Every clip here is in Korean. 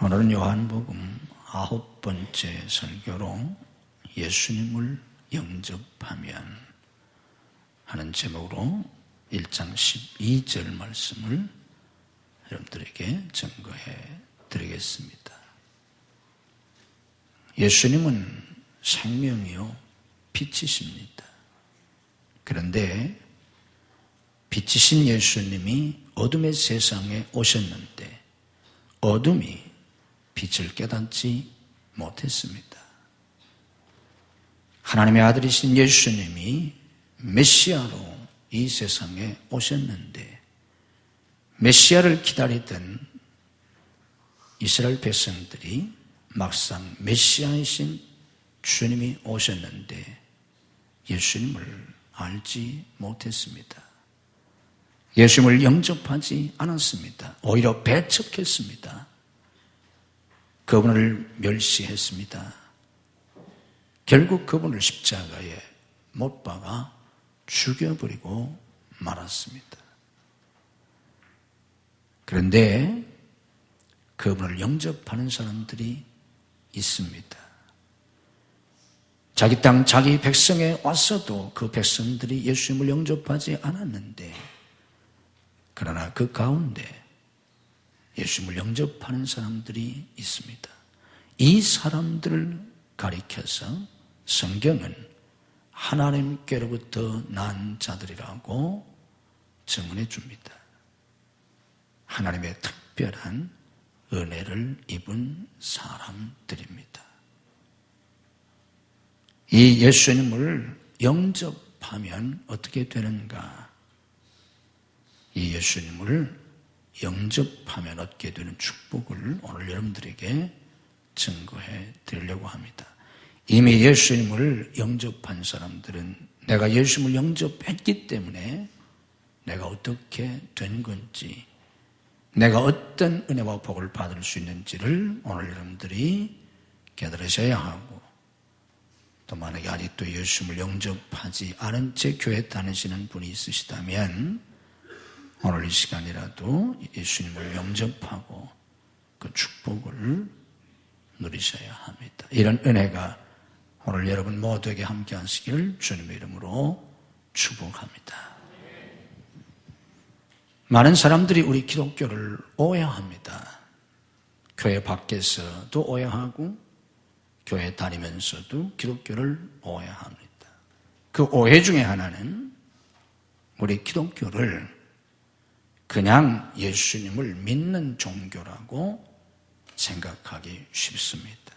오늘은 요한복음 9번째 설교로 예수님을 영접하면 하는 제목으로 1장 12절 말씀을 여러분들에게 증거해 드리겠습니다. 예수님은 생명이요 빛이십니다. 그런데 빛이신 예수님이 어둠의 세상에 오셨는데 어둠이 빛을 깨닫지 못했습니다. 하나님의 아들이신 예수님이 메시아로 이 세상에 오셨는데 메시아를 기다리던 이스라엘 백성들이 막상 메시아이신 주님이 오셨는데 예수님을 알지 못했습니다. 예수님을 영접하지 않았습니다. 오히려 배척했습니다. 그분을 멸시했습니다. 결국 그분을 십자가에 못 박아 죽여버리고 말았습니다. 그런데 그분을 영접하는 사람들이 있습니다. 자기 땅, 자기 백성에 왔어도 그 백성들이 예수님을 영접하지 않았는데 그러나 그 가운데 예수님을 영접하는 사람들이 있습니다. 이 사람들을 가리켜서 성경은 하나님께로부터 난 자들이라고 증언해 줍니다. 하나님의 특별한 은혜를 입은 사람들입니다. 이 예수님을 영접하면 어떻게 되는가? 이 예수님을 영접하면 얻게 되는 축복을 오늘 여러분들에게 증거해 드리려고 합니다. 이미 예수님을 영접한 사람들은 내가 예수님을 영접했기 때문에 내가 어떻게 된 건지, 내가 어떤 은혜와 복을 받을 수 있는지를 오늘 여러분들이 깨달으셔야 하고, 또 만약에 아직도 예수님을 영접하지 않은 채 교회 다니시는 분이 있으시다면 오늘 이 시간이라도 예수님을 영접하고 그 축복을 누리셔야 합니다. 이런 은혜가 오늘 여러분 모두에게 함께 하시기를 주님의 이름으로 축복합니다. 많은 사람들이 우리 기독교를 오해합니다. 교회 밖에서도 오해하고 교회 다니면서도 기독교를 오해합니다. 그 오해 중에 하나는 우리 기독교를 그냥 예수님을 믿는 종교라고 생각하기 쉽습니다.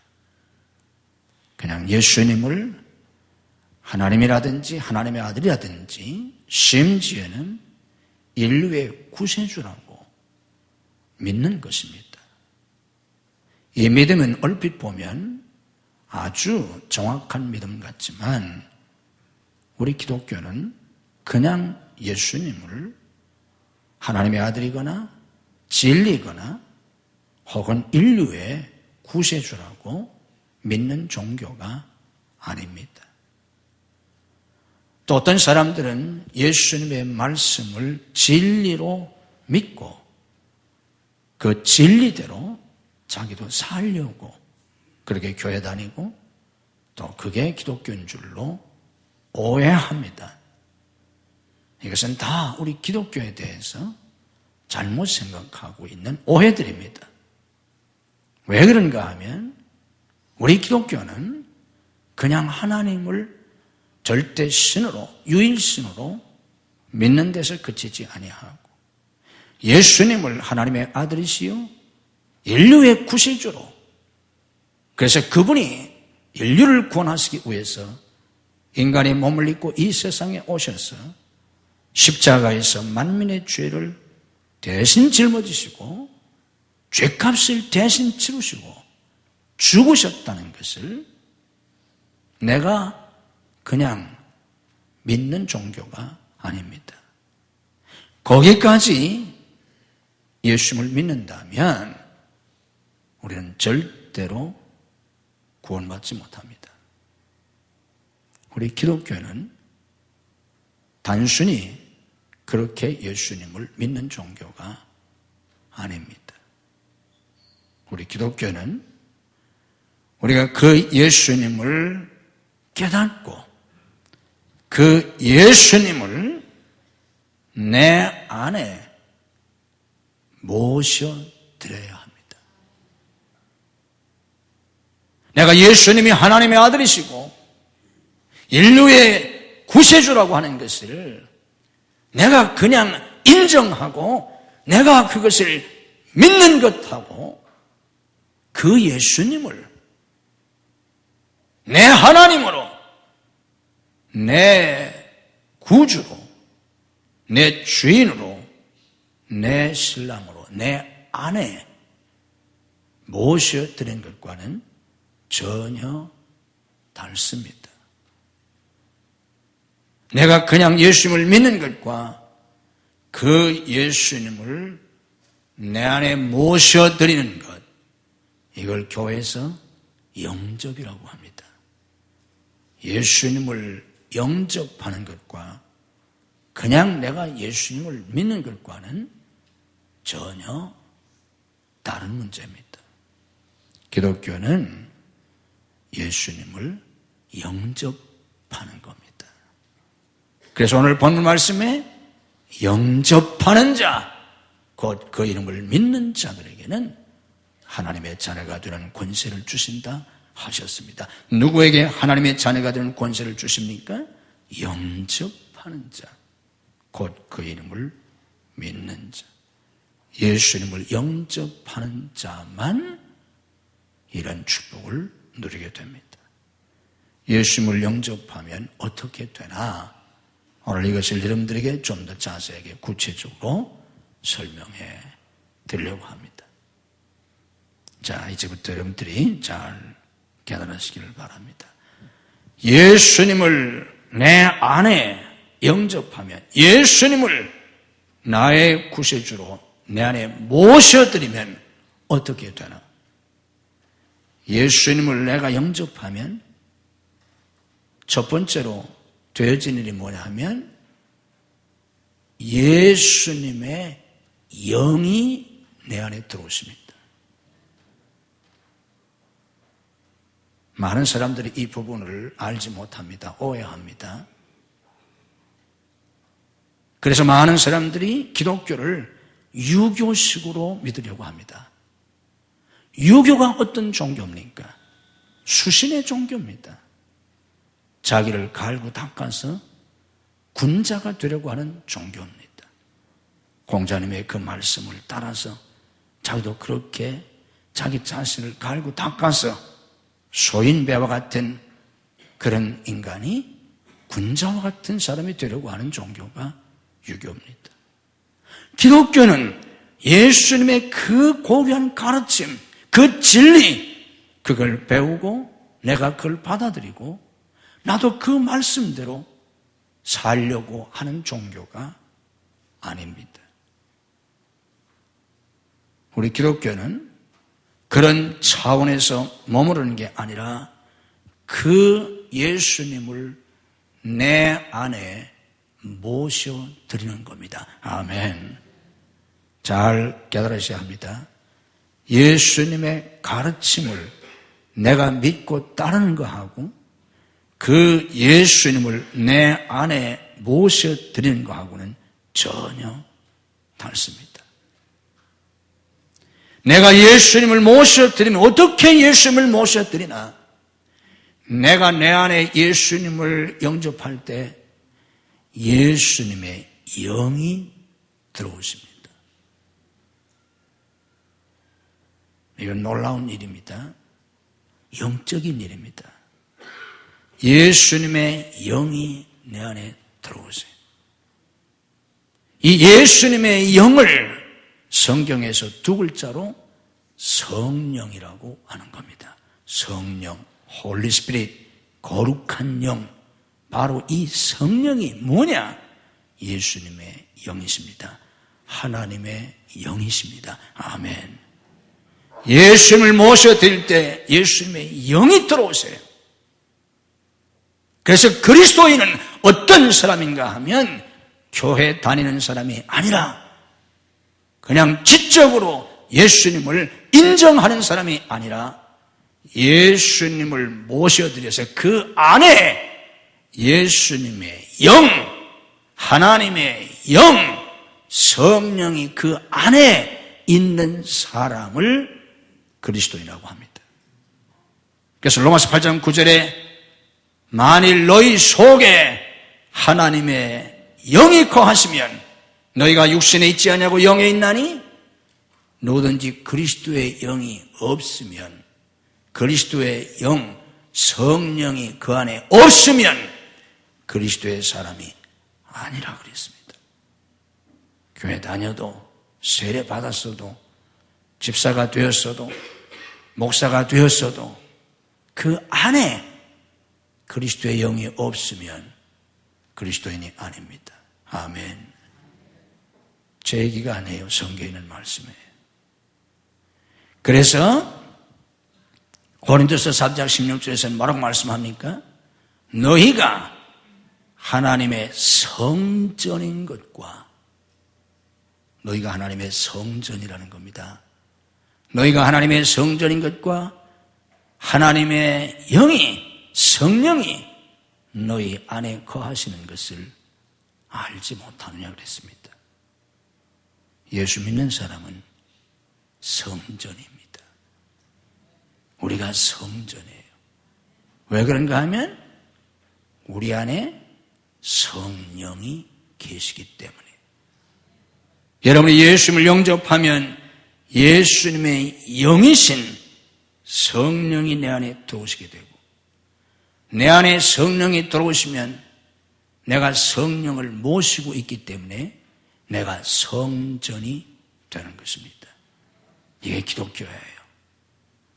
그냥 예수님을 하나님이라든지 하나님의 아들이라든지 심지어는 인류의 구세주라고 믿는 것입니다. 이 믿음은 얼핏 보면 아주 정확한 믿음 같지만 우리 기독교는 그냥 예수님을 하나님의 아들이거나 진리거나 혹은 인류의 구세주라고 믿는 종교가 아닙니다. 또 어떤 사람들은 예수님의 말씀을 진리로 믿고 그 진리대로 자기도 살려고 그렇게 교회 다니고 또 그게 기독교인 줄로 오해합니다. 이것은 다 우리 기독교에 대해서 잘못 생각하고 있는 오해들입니다. 왜 그런가 하면 우리 기독교는 그냥 하나님을 절대 신으로, 유일신으로 믿는 데서 그치지 아니하고 예수님을 하나님의 아들이시요 인류의 구세주로, 그래서 그분이 인류를 구원하시기 위해서 인간의 몸을 입고 이 세상에 오셔서 십자가에서 만민의 죄를 대신 짊어지시고 죄값을 대신 치르시고 죽으셨다는 것을 내가 그냥 믿는 종교가 아닙니다. 거기까지 예수님을 믿는다면 우리는 절대로 구원받지 못합니다. 우리 기독교는 단순히 그렇게 예수님을 믿는 종교가 아닙니다. 우리 기독교는 우리가 그 예수님을 깨닫고 그 예수님을 내 안에 모셔드려야 합니다. 내가 예수님이 하나님의 아들이시고 인류의 구세주라고 하는 것을 내가 그냥 인정하고 내가 그것을 믿는 것하고 그 예수님을 내 하나님으로, 내 구주로, 내 주인으로, 내 신랑으로, 내 아내 모셔드린 것과는 전혀 다릅니다. 내가 그냥 예수님을 믿는 것과 그 예수님을 내 안에 모셔드리는 것, 이걸 교회에서 영접이라고 합니다. 예수님을 영접하는 것과 그냥 내가 예수님을 믿는 것과는 전혀 다른 문제입니다. 기독교는 예수님을 영접하는 겁니다. 그래서 오늘 본문 말씀에 영접하는 자, 곧 그 이름을 믿는 자들에게는 하나님의 자녀가 되는 권세를 주신다 하셨습니다. 누구에게 하나님의 자녀가 되는 권세를 주십니까? 영접하는 자, 곧 그 이름을 믿는 자. 예수님을 영접하는 자만 이런 축복을 누리게 됩니다. 예수님을 영접하면 어떻게 되나? 오늘 이것을 여러분들에게 좀 더 자세하게 구체적으로 설명해 드리려고 합니다. 자, 이제부터 여러분들이 잘 깨달으시기를 바랍니다. 예수님을 내 안에 영접하면, 예수님을 나의 구세주로 내 안에 모셔드리면 어떻게 되나? 예수님을 내가 영접하면 첫 번째로 되어진 일이 뭐냐 하면 예수님의 영이 내 안에 들어오십니다. 많은 사람들이 이 부분을 알지 못합니다. 오해합니다. 그래서 많은 사람들이 기독교를 유교식으로 믿으려고 합니다. 유교가 어떤 종교입니까? 수신의 종교입니다. 자기를 갈고 닦아서 군자가 되려고 하는 종교입니다. 공자님의 그 말씀을 따라서 자기도 그렇게 자기 자신을 갈고 닦아서 소인배와 같은 그런 인간이 군자와 같은 사람이 되려고 하는 종교가 유교입니다. 기독교는 예수님의 그 고귀한 가르침, 그 진리, 그걸 배우고 내가 그걸 받아들이고 나도 그 말씀대로 살려고 하는 종교가 아닙니다. 우리 기독교는 그런 차원에서 머무르는 게 아니라 그 예수님을 내 안에 모셔드리는 겁니다. 아멘. 잘 깨달으셔야 합니다. 예수님의 가르침을 내가 믿고 따르는 거하고 그 예수님을 내 안에 모셔드리는 거하고는 전혀 다릅니다. 내가 예수님을 모셔드리면 어떻게 예수님을 모셔드리나? 내가 내 안에 예수님을 영접할 때 예수님의 영이 들어오십니다. 이건 놀라운 일입니다. 영적인 일입니다. 예수님의 영이 내 안에 들어오세요. 이 예수님의 영을 성경에서 두 글자로 성령이라고 하는 겁니다. 성령, Holy Spirit, 거룩한 영. 바로 이 성령이 뭐냐? 예수님의 영이십니다. 하나님의 영이십니다. 아멘. 예수님을 모셔드릴 때 예수님의 영이 들어오세요. 그래서 그리스도인은 어떤 사람인가 하면 교회 다니는 사람이 아니라 그냥 지적으로 예수님을 인정하는 사람이 아니라 예수님을 모셔드려서 그 안에 예수님의 영, 하나님의 영, 성령이 그 안에 있는 사람을 그리스도인이라고 합니다. 그래서 로마서 8장 9절에 만일 너희 속에 하나님의 영이 거하시면 너희가 육신에 있지 아니하고 영에 있나니 누구든지 그리스도의 영이 없으면 그리스도의 영, 성령이 그 안에 없으면 그리스도의 사람이 아니라 그랬습니다. 교회 다녀도 세례 받았어도 집사가 되었어도 목사가 되었어도 그 안에 그리스도의 영이 없으면 그리스도인이 아닙니다. 아멘. 제 얘기가 아니에요. 성경에 있는 말씀이에요. 그래서 고린도서 3장 16절에서는 뭐라고 말씀합니까? 너희가 하나님의 성전인 것과 너희가 하나님의 성전이라는 겁니다. 너희가 하나님의 성전인 것과 하나님의 영이 성령이 너희 안에 거하시는 것을 알지 못하느냐 그랬습니다. 예수 믿는 사람은 성전입니다. 우리가 성전이에요. 왜 그런가 하면 우리 안에 성령이 계시기 때문에. 여러분이 예수님을 영접하면 예수님의 영이신 성령이 내 안에 들어오시게 되고 내 안에 성령이 들어오시면 내가 성령을 모시고 있기 때문에 내가 성전이 되는 것입니다. 이게 기독교예요.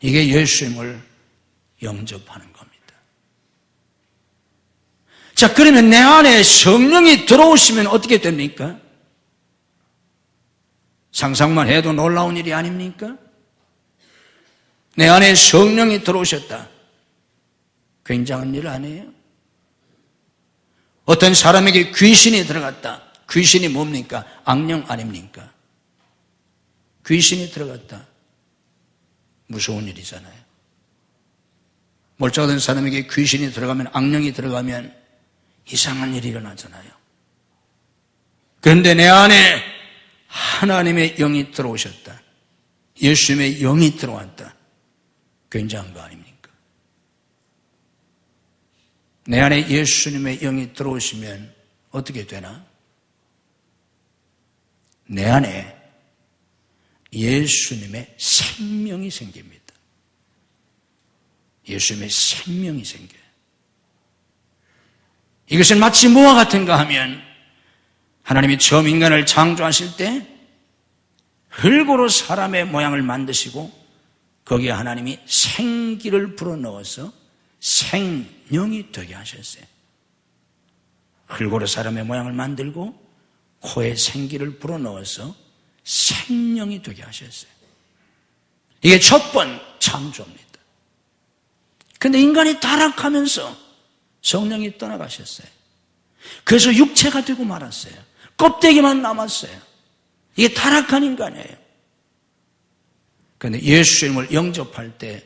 이게 예수님을 영접하는 겁니다. 자, 그러면 내 안에 성령이 들어오시면 어떻게 됩니까? 상상만 해도 놀라운 일이 아닙니까? 내 안에 성령이 들어오셨다. 굉장한 일 아니에요? 어떤 사람에게 귀신이 들어갔다. 귀신이 뭡니까? 악령 아닙니까? 귀신이 들어갔다. 무서운 일이잖아요. 멀쩡하던 사람에게 귀신이 들어가면, 악령이 들어가면 이상한 일이 일어나잖아요. 그런데 내 안에 하나님의 영이 들어오셨다. 예수님의 영이 들어왔다. 굉장한 거 아닙니까? 내 안에 예수님의 영이 들어오시면 어떻게 되나? 내 안에 예수님의 생명이 생깁니다. 예수님의 생명이 생겨요. 이것은 마치 뭐와 같은가 하면 하나님이 처음 인간을 창조하실 때 흙으로 사람의 모양을 만드시고 거기에 하나님이 생기를 불어넣어서 생명이 되게 하셨어요. 흙으로 사람의 모양을 만들고 코에 생기를 불어넣어서 생명이 되게 하셨어요. 이게 첫 번 창조입니다. 그런데 인간이 타락하면서 성령이 떠나가셨어요. 그래서 육체가 되고 말았어요. 껍데기만 남았어요. 이게 타락한 인간이에요. 그런데 예수님을 영접할 때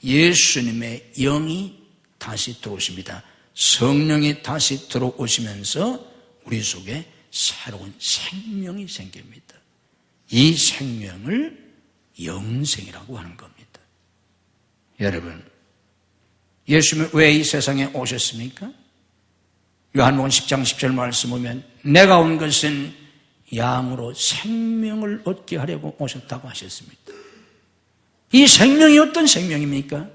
예수님의 영이 다시 들어오십니다. 성령이 다시 들어오시면서 우리 속에 새로운 생명이 생깁니다. 이 생명을 영생이라고 하는 겁니다. 여러분, 예수님은 왜 이 세상에 오셨습니까? 요한복음 10장 10절 말씀 보면 내가 온 것은 양으로 생명을 얻게 하려고 오셨다고 하셨습니다. 이 생명이 어떤 생명입니까?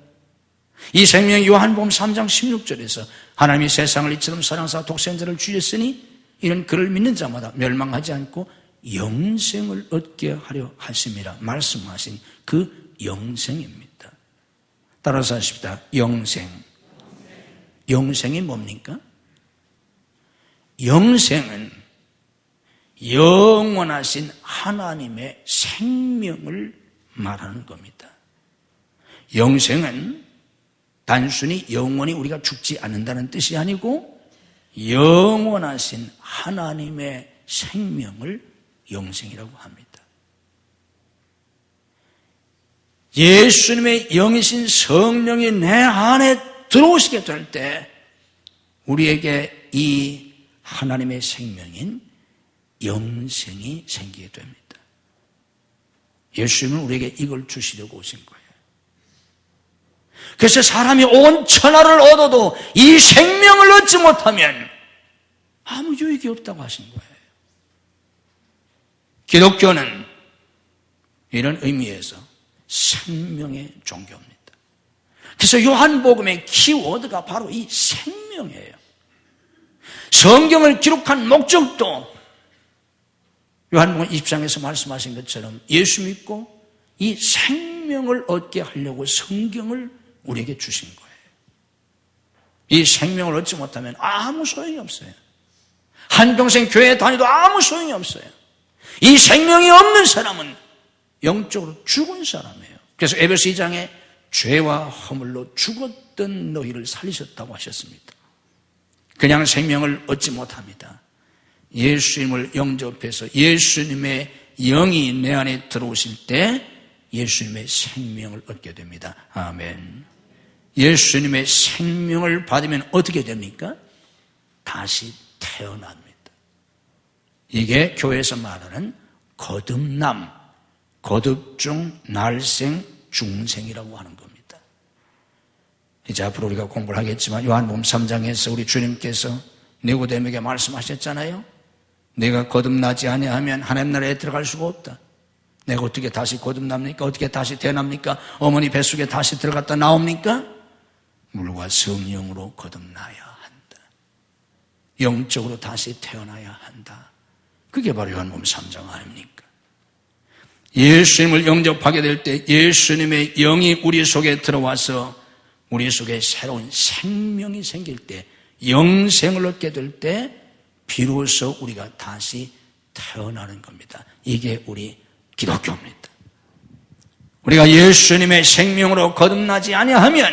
이 생명이 요한복음 3장 16절에서 하나님이 세상을 이처럼 사랑하사 독생자를 주셨으니 이는 그를 믿는 자마다 멸망하지 않고 영생을 얻게 하려 하심이라 말씀하신 그 영생입니다. 따라서 하십시다. 영생. 영생이 뭡니까? 영생은 영원하신 하나님의 생명을 말하는 겁니다. 영생은 단순히 영원히 우리가 죽지 않는다는 뜻이 아니고 영원하신 하나님의 생명을 영생이라고 합니다. 예수님의 영이신 성령이 내 안에 들어오시게 될 때 우리에게 이 하나님의 생명인 영생이 생기게 됩니다. 예수님은 우리에게 이걸 주시려고 오신 거예요. 그래서 사람이 온 천하를 얻어도 이 생명을 얻지 못하면 아무 유익이 없다고 하신 거예요. 기독교는 이런 의미에서 생명의 종교입니다. 그래서 요한복음의 키워드가 바로 이 생명이에요. 성경을 기록한 목적도 요한복음 20장에서 말씀하신 것처럼 예수 믿고 이 생명을 얻게 하려고 성경을 우리에게 주신 거예요. 이 생명을 얻지 못하면 아무 소용이 없어요. 한평생 교회 다니도 아무 소용이 없어요. 이 생명이 없는 사람은 영적으로 죽은 사람이에요. 그래서 에베소 2장에 죄와 허물로 죽었던 너희를 살리셨다고 하셨습니다. 그냥 생명을 얻지 못합니다. 예수님을 영접해서 예수님의 영이 내 안에 들어오실 때 예수님의 생명을 얻게 됩니다. 아멘. 예수님의 생명을 받으면 어떻게 됩니까? 다시 태어납니다. 이게 교회에서 말하는 거듭남, 거듭중, 날생, 중생이라고 하는 겁니다. 이제 앞으로 우리가 공부를 하겠지만 요한복음 3장에서 우리 주님께서 니고데모에게 말씀하셨잖아요. 내가 거듭나지 아니하면 하나님 나라에 들어갈 수가 없다. 내가 어떻게 다시 거듭납니까? 어떻게 다시 태어납니까? 어머니 뱃속에 다시 들어갔다 나옵니까? 물과 성령으로 거듭나야 한다. 영적으로 다시 태어나야 한다. 그게 바로 요한복음 3장 아닙니까? 예수님을 영접하게 될 때 예수님의 영이 우리 속에 들어와서 우리 속에 새로운 생명이 생길 때, 영생을 얻게 될 때 비로소 우리가 다시 태어나는 겁니다. 이게 우리 기독교입니다. 우리가 예수님의 생명으로 거듭나지 아니하면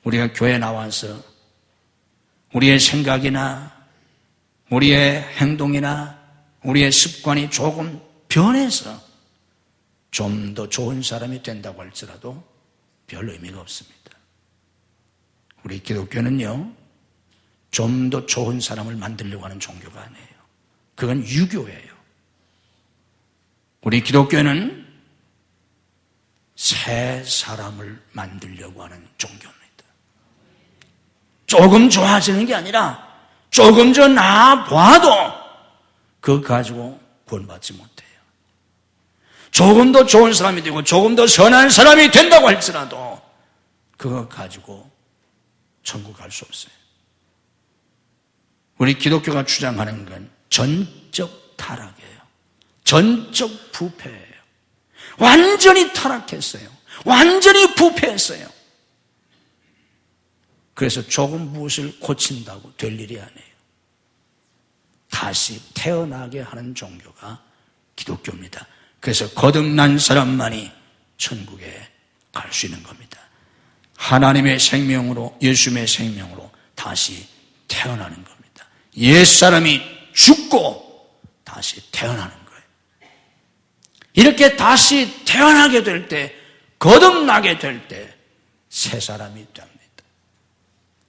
우리가 교회에 나와서 우리의 생각이나 우리의 행동이나 우리의 습관이 조금 변해서 좀 더 좋은 사람이 된다고 할지라도 별 의미가 없습니다. 우리 기독교는요, 좀 더 좋은 사람을 만들려고 하는 종교가 아니에요. 그건 유교예요. 우리 기독교는 새 사람을 만들려고 하는 종교입니다. 조금 좋아지는 게 아니라 조금 더 나아봐도 그거 가지고 구원받지 못해요. 조금 더 좋은 사람이 되고 조금 더 선한 사람이 된다고 할지라도 그거 가지고 천국 갈 수 없어요. 우리 기독교가 주장하는 건 전적 타락이에요. 전적 부패예요. 완전히 타락했어요. 완전히 부패했어요. 그래서 조금 무엇을 고친다고 될 일이 아니에요. 다시 태어나게 하는 종교가 기독교입니다. 그래서 거듭난 사람만이 천국에 갈 수 있는 겁니다. 하나님의 생명으로, 예수님의 생명으로 다시 태어나는 겁니다. 옛사람이 죽고 다시 태어나는 거예요. 이렇게 다시 태어나게 될 때, 거듭나게 될 때 새 사람이 됩니다.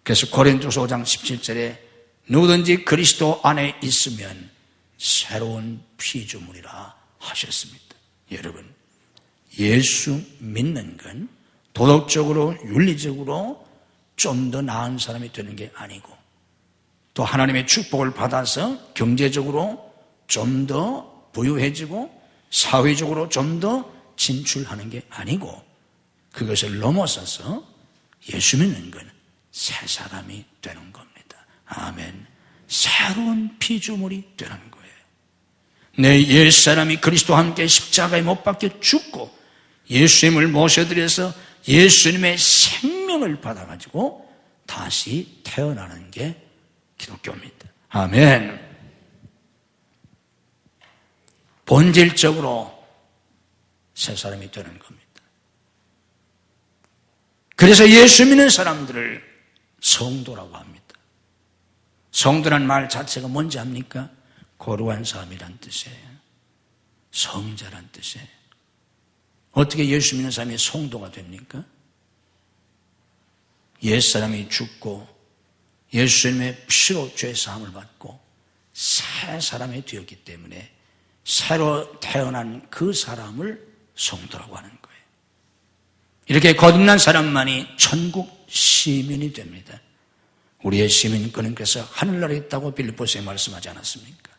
그래서 고린도서 5장 17절에 누구든지 그리스도 안에 있으면 새로운 피조물이라 하셨습니다. 여러분, 예수 믿는 건 도덕적으로, 윤리적으로 좀 더 나은 사람이 되는 게 아니고, 또 하나님의 축복을 받아서 경제적으로 좀 더 부유해지고 사회적으로 좀 더 진출하는 게 아니고, 그것을 넘어서서 예수 믿는 건 새 사람이 되는 겁니다. 아멘. 새로운 피조물이 되는 거예요. 내 옛사람이 그리스도와 함께 십자가에 못 박혀 죽고 예수님을 모셔드려서 예수님의 생명을 받아가지고 다시 태어나는 게 기독교입니다. 아멘. 본질적으로 새 사람이 되는 겁니다. 그래서 예수 믿는 사람들을 성도라고 합니다. 성도란 말 자체가 뭔지 압니까? 거룩한 사람이란 뜻이에요. 성자란 뜻이에요. 어떻게 예수 믿는 사람이 성도가 됩니까? 옛사람이 죽고 예수님의 피로 죄사함을 받고 새 사람이 되었기 때문에 새로 태어난 그 사람을 성도라고 하는 거예요. 이렇게 거듭난 사람만이 천국 시민이 됩니다. 우리의 시민권은께서 하늘나라에 있다고 빌립보서에 말씀하지 않았습니까?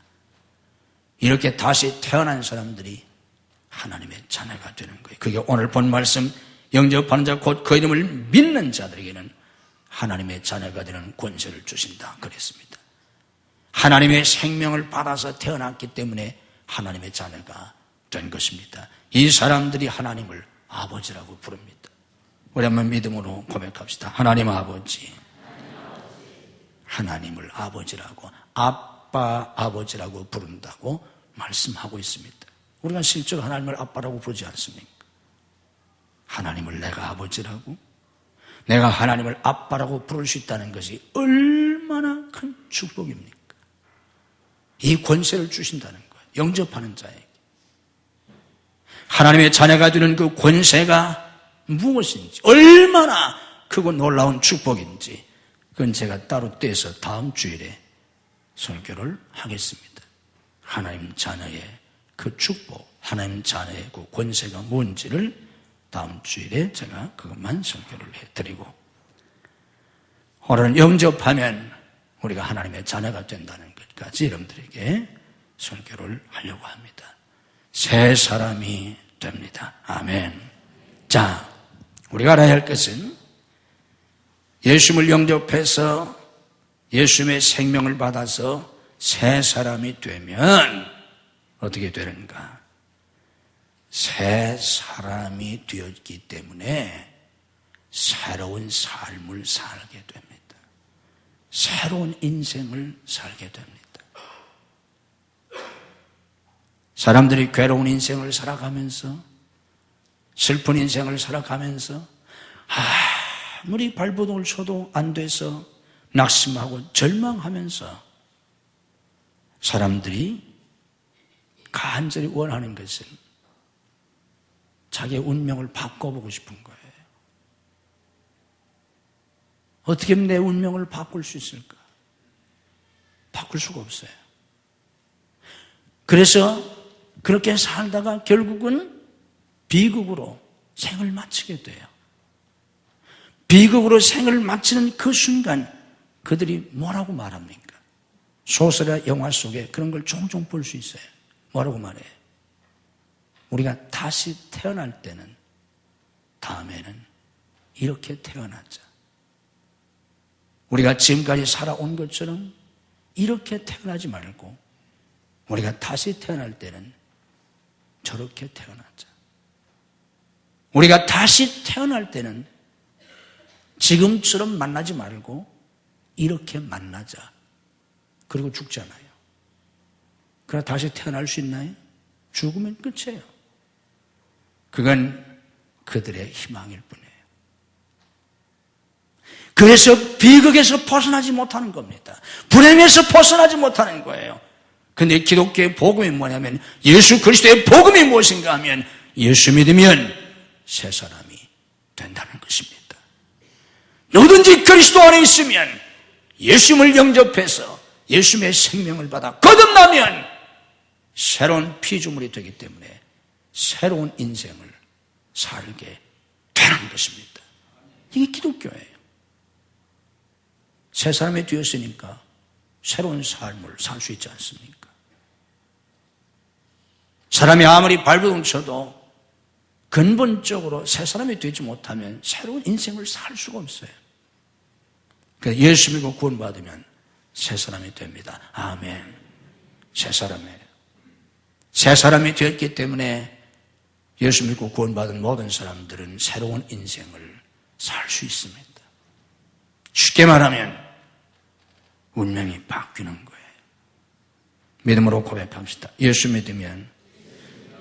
이렇게 다시 태어난 사람들이 하나님의 자녀가 되는 거예요. 그게 오늘 본 말씀, 영접하는 자 곧 그 이름을 믿는 자들에게는 하나님의 자녀가 되는 권세를 주신다 그랬습니다. 하나님의 생명을 받아서 태어났기 때문에 하나님의 자녀가 된 것입니다. 이 사람들이 하나님을 아버지라고 부릅니다. 우리 한번 믿음으로 고백합시다. 하나님 아버지. 하나님을 아버지라고, 아빠 아버지라고 부른다고 말씀하고 있습니다. 우리가 실제로 하나님을 아빠라고 부르지 않습니까? 하나님을 내가 아버지라고, 내가 하나님을 아빠라고 부를 수 있다는 것이 얼마나 큰 축복입니까? 이 권세를 주신다는 거예요. 영접하는 자에게. 하나님의 자녀가 되는 그 권세가 무엇인지, 얼마나 크고 놀라운 축복인지, 그건 제가 따로 떼서 다음 주일에 설교를 하겠습니다. 하나님 자녀의 그 축복, 하나님 자녀의 그 권세가 뭔지를 다음 주일에 제가 그것만 설교를 해드리고, 오늘 영접하면 우리가 하나님의 자녀가 된다는 것까지 여러분들에게 설교를 하려고 합니다. 새 사람이 됩니다. 아멘. 자, 우리가 알아야 할 것은 예수님을 영접해서 예수님의 생명을 받아서 새 사람이 되면 어떻게 되는가? 새 사람이 되었기 때문에 새로운 삶을 살게 됩니다. 새로운 인생을 살게 됩니다. 사람들이 괴로운 인생을 살아가면서, 슬픈 인생을 살아가면서 아무리 발버둥을 쳐도 안 돼서 낙심하고 절망하면서 사람들이 간절히 원하는 것은 자기의 운명을 바꿔보고 싶은 거예요. 어떻게 하면 내 운명을 바꿀 수 있을까? 바꿀 수가 없어요. 그래서 그렇게 살다가 결국은 비극으로 생을 마치게 돼요. 비극으로 생을 마치는 그 순간 그들이 뭐라고 말합니까? 소설이나 영화 속에 그런 걸 종종 볼 수 있어요. 뭐라고 말해요? 우리가 다시 태어날 때는 다음에는 이렇게 태어나자. 우리가 지금까지 살아온 것처럼 이렇게 태어나지 말고 우리가 다시 태어날 때는 저렇게 태어나자. 우리가 다시 태어날 때는 지금처럼 만나지 말고 이렇게 만나자. 그리고 죽잖아요. 그러나 다시 태어날 수 있나요? 죽으면 끝이에요. 그건 그들의 희망일 뿐이에요. 그래서 비극에서 벗어나지 못하는 겁니다. 불행에서 벗어나지 못하는 거예요. 근데 기독교의 복음이 뭐냐면, 예수 그리스도의 복음이 무엇인가 하면 예수 믿으면 새 사람이 된다는 것입니다. 누구든지 그리스도 안에 있으면, 예수님을 영접해서 예수님의 생명을 받아 거듭나면 새로운 피조물이 되기 때문에 새로운 인생을 살게 되는 것입니다. 이게 기독교예요. 새 사람이 되었으니까 새로운 삶을 살 수 있지 않습니까? 사람이 아무리 발버둥 쳐도 근본적으로 새 사람이 되지 못하면 새로운 인생을 살 수가 없어요. 그래서 예수 믿고 구원받으면 새 사람이 됩니다. 아멘. 새 사람이에요. 새 사람이 되었기 때문에 예수 믿고 구원받은 모든 사람들은 새로운 인생을 살 수 있습니다. 쉽게 말하면 운명이 바뀌는 거예요. 믿음으로 고백합시다. 예수 믿으면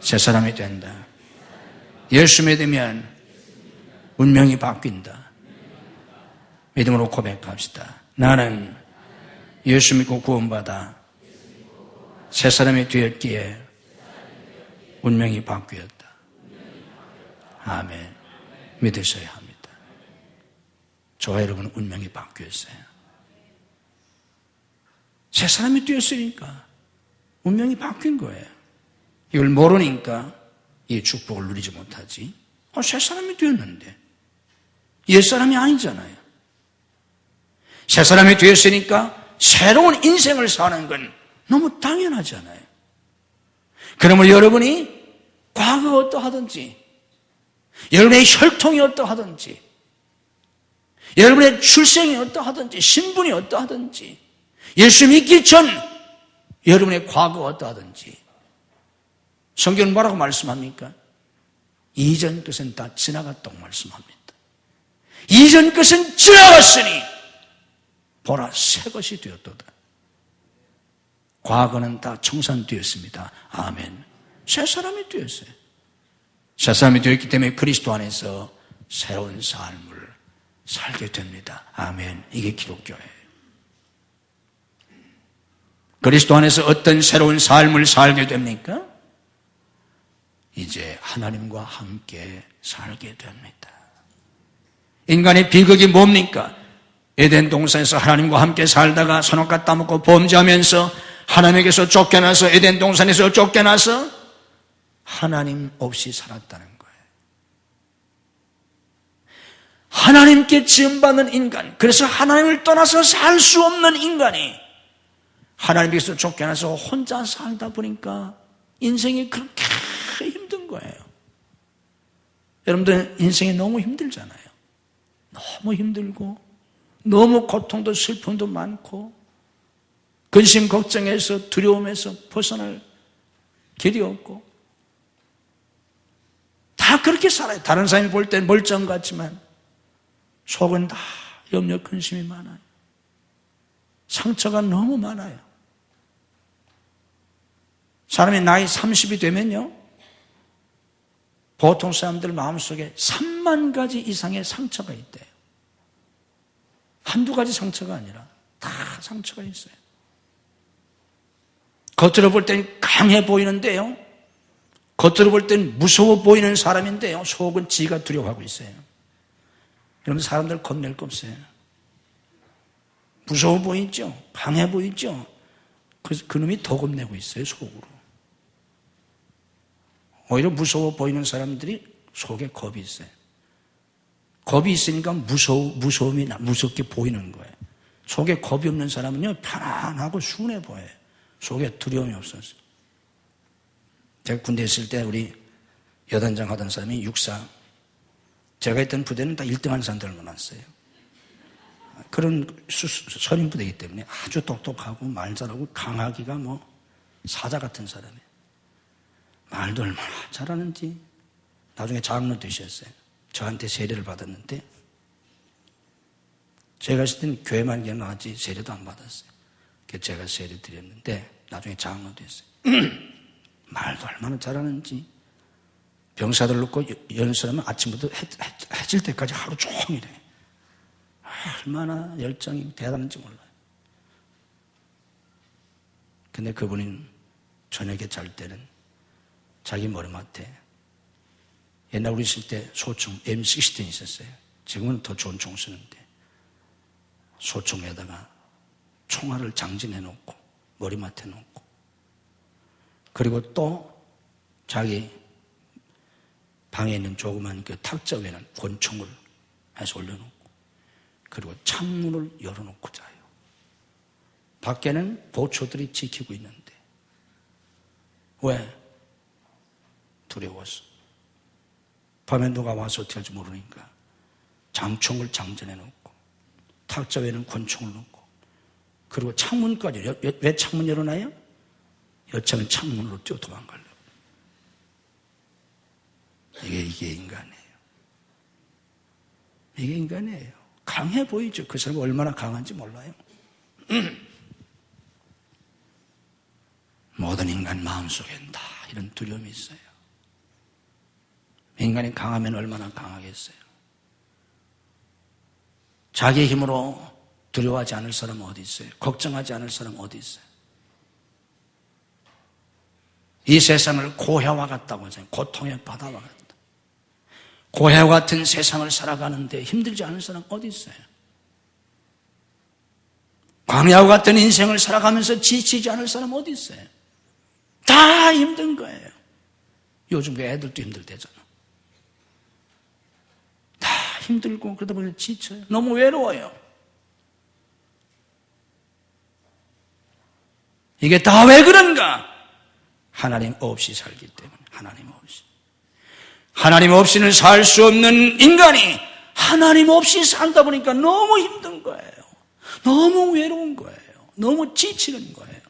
새 사람이 된다. 예수 믿으면 운명이 바뀐다. 믿음으로 고백합시다. 나는 예수 믿고 구원받아 새 사람이 되었기에 운명이 바뀌었다. 아멘. 믿으셔야 합니다. 저와 여러분은 운명이 바뀌었어요. 새 사람이 되었으니까 운명이 바뀐 거예요. 이걸 모르니까 이 축복을 누리지 못하지. 새 사람이 되었는데 옛 사람이 아니잖아요. 새 사람이 되었으니까 새로운 인생을 사는 건 너무 당연하잖아요. 그러면 여러분이 과거가 어떠하든지, 여러분의 혈통이 어떠하든지, 여러분의 출생이 어떠하든지, 신분이 어떠하든지, 예수 믿기 전 여러분의 과거가 어떠하든지, 성경은 뭐라고 말씀합니까? 이전 것은 다 지나갔다고 말씀합니다. 이전 것은 지나갔으니 보라 새 것이 되었도다. 과거는 다 청산되었습니다. 아멘. 새 사람이 되었어요. 새 사람이 되었기 때문에 그리스도 안에서 새로운 삶을 살게 됩니다. 아멘. 이게 기독교예요. 그리스도 안에서 어떤 새로운 삶을 살게 됩니까? 이제 하나님과 함께 살게 됩니다. 인간의 비극이 뭡니까? 에덴 동산에서 하나님과 함께 살다가 선악과 따먹고 범죄하면서 하나님에게서 쫓겨나서 에덴 동산에서 쫓겨나서 하나님 없이 살았다는 거예요. 하나님께 지음받는 인간, 그래서 하나님을 떠나서 살 수 없는 인간이 하나님께서 쫓겨나서 혼자 살다 보니까 인생이 그렇게 힘든 거예요. 여러분들 인생이 너무 힘들잖아요. 너무 힘들고 너무 고통도 슬픔도 많고 근심 걱정에서 두려움에서 벗어날 길이 없고 다 그렇게 살아요. 다른 사람이 볼 땐 멀쩡 같지만 속은 다 염려 근심이 많아요. 상처가 너무 많아요. 사람이 나이 30이 되면요, 보통 사람들 마음속에 3만 가지 이상의 상처가 있대요. 한두 가지 상처가 아니라 다 상처가 있어요. 겉으로 볼 땐 강해 보이는데요, 겉으로 볼 땐 무서워 보이는 사람인데요, 속은 지가 두려워하고 있어요. 여러분, 사람들 겁낼 거 없어요. 무서워 보이죠? 강해 보이죠? 그 놈이 더 겁내고 있어요, 속으로. 오히려 무서워 보이는 사람들이 속에 겁이 있어요. 겁이 있으니까 무서움이 무섭게 보이는 거예요. 속에 겁이 없는 사람은요, 편안하고 순해 보여요. 속에 두려움이 없었어요. 제가 군대에 있을 때 우리 여단장 하던 사람이 육사, 제가 있던 부대는 다 1등한 사람들을 만났어요. 그런 선임 부대이기 때문에 아주 똑똑하고 말 잘하고 강하기가 사자 같은 사람이에요. 말도 얼마나 잘하는지. 나중에 장로 되셨어요. 저한테 세례를 받았는데 제가 있을 때는 교회만 그냥 나왔지 세례도 안 받았어요. 그래서 제가 세례 드렸는데 나중에 장로 됐어요. 말도 얼마나 잘하는지. 병사들 놓고 연수하면 아침부터 해질 때까지 하루 종일 해. 얼마나 열정이 대단한지 몰라요. 근데 그분은 저녁에 잘 때는 자기 머리맡에, 옛날 우리 있을 때 소총 M16 있었어요. 지금은 더 좋은 총 쓰는데 소총에다가 총알을 장진해 놓고 머리맡에 놓고, 그리고 또 자기 방에 있는 조그만 그 탁자 위에는 권총을 해서 올려놓고, 그리고 창문을 열어놓고 자요. 밖에는 보초들이 지키고 있는데. 왜? 두려워서. 밤에 누가 와서 어떻게 할지 모르니까 장총을 장전해 놓고 탁자 위에는 권총을 놓고, 그리고 창문까지. 왜 창문 열어놔요? 여차하면 창문으로 뛰어 도망가려고. 이게 인간이에요. 이게 인간이에요. 강해 보이죠? 그 사람이 얼마나 강한지 몰라요. 모든 인간 마음속엔 다 이런 두려움이 있어요. 인간이 강하면 얼마나 강하겠어요. 자기의 힘으로 두려워하지 않을 사람은 어디 있어요? 걱정하지 않을 사람은 어디 있어요? 이 세상을 고해와 같다고 하잖아요. 고통의 바다와 같다. 고해와 같은 세상을 살아가는데 힘들지 않은 사람 어디 있어요? 광야와 같은 인생을 살아가면서 지치지 않을 사람 어디 있어요? 다 힘든 거예요. 요즘 그 애들도 힘들대잖아. 다 힘들고 그러다 보니 지쳐요. 너무 외로워요. 이게 다 왜 그런가? 하나님 없이 살기 때문에. 하나님 없이. 하나님 없이는 살 수 없는 인간이 하나님 없이 살다 보니까 너무 힘든 거예요. 너무 외로운 거예요. 너무 지치는 거예요.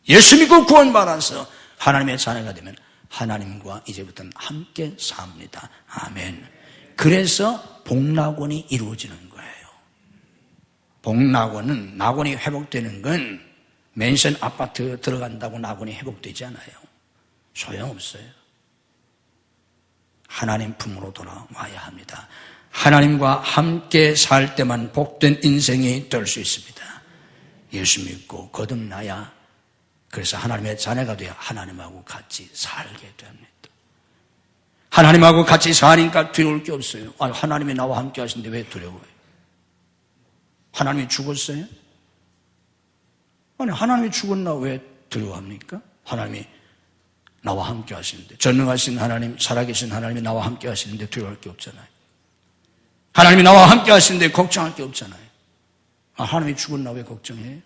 예수 믿고 구원받아서 하나님의 자녀가 되면 하나님과 이제부터는 함께 삽니다. 아멘. 그래서 복락원이 이루어지는 거예요. 복락원은 낙원이 회복되는 건 맨션 아파트 들어간다고 낙원이 회복되지 않아요. 소용없어요. 하나님 품으로 돌아와야 합니다. 하나님과 함께 살 때만 복된 인생이 될 수 있습니다. 예수 믿고 거듭나야, 그래서 하나님의 자녀가 되어 하나님하고 같이 살게 됩니다. 하나님하고 같이 사니까 두려울 게 없어요. 아니, 하나님이 나와 함께 하시는데 왜 두려워요? 하나님이 죽었어요? 아니, 하나님이 죽었나 왜 두려워합니까? 하나님이 나와 함께 하시는데, 전능하신 하나님, 살아계신 하나님이 나와 함께 하시는데 두려워할 게 없잖아요. 하나님이 나와 함께 하시는데 걱정할 게 없잖아요. 아, 하나님이 죽었나 왜 걱정해요?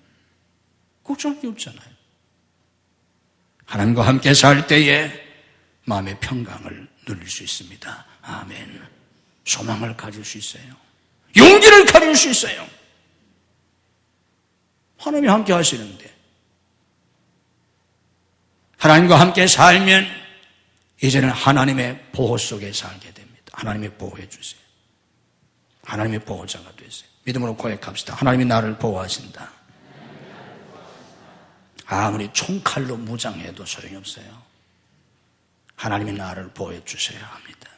걱정할 게 없잖아요. 하나님과 함께 살 때에 마음의 평강을 누릴 수 있습니다. 아멘. 소망을 가질 수 있어요. 용기를 가질 수 있어요. 하나님이 함께 하시는데, 하나님과 함께 살면 이제는 하나님의 보호 속에 살게 됩니다. 하나님이 보호해 주세요. 하나님의 보호자가 되세요. 믿음으로 고백합시다. 하나님이 나를 보호하신다. 아무리 총칼로 무장해도 소용이 없어요. 하나님이 나를 보호해 주셔야 합니다.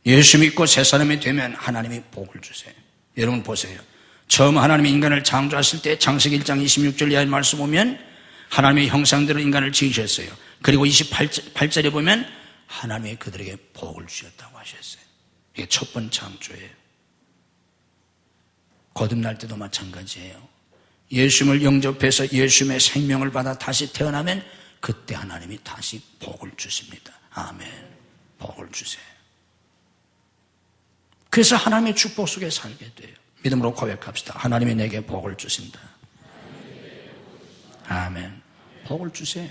예수 믿고 새 사람이 되면 하나님이 복을 주세요. 여러분 보세요. 처음 하나님이 인간을 창조하실 때 창세기 1장 26절 이하의 말씀 보면 하나님의 형상대로 인간을 지으셨어요. 그리고 28절에 보면 하나님이 그들에게 복을 주셨다고 하셨어요. 이게 첫 번째 창조예요. 거듭날 때도 마찬가지예요. 예수님을 영접해서 예수님의 생명을 받아 다시 태어나면 그때 하나님이 다시 복을 주십니다. 아멘. 복을 주세요. 그래서 하나님의 축복 속에 살게 돼요. 믿음으로 고백합시다. 하나님이 내게 복을 주신다. 아멘. 복을 주세요.